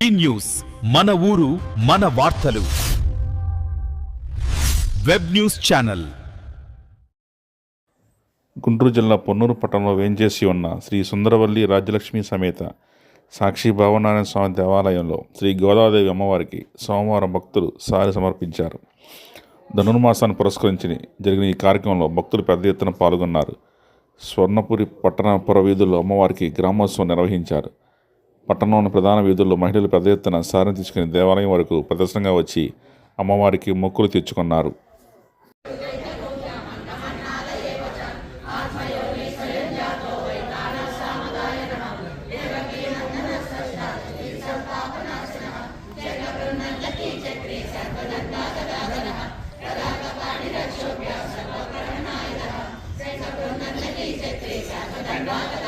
ఈ న్యూస్ మన ఊరు మన వార్తలు. Web news channel. గుంటూరు జిల్లా పొన్నూరు పట్టణంలో వేంచేసి ఉన్న శ్రీ సుందరవల్లి రాజ్యలక్ష్మి సమేత సాక్షి భావనారాయణ స్వామి దేవాలయంలో శ్రీ గోదాదేవి అమ్మవారికి సోమవారం భక్తులు సారి సమర్పించారు. ధనుర్మాసాన్ని పురస్కరించి జరిగిన ఈ కార్యక్రమంలో భక్తులు పెద్ద ఎత్తున పాల్గొన్నారు. స్వర్ణపురి పట్టణ పుర వీధుల్లో అమ్మవారికి గ్రామోత్సవం నిర్వహించారు. పట్టణంలోని ప్రధాన వీధుల్లో మహిళలు పెద్ద ఎత్తున సారిని తీసుకుని దేవాలయం వరకు ప్రదర్శనగా వచ్చి అమ్మవారికి మొక్కులు తెచ్చుకున్నారు. Bye.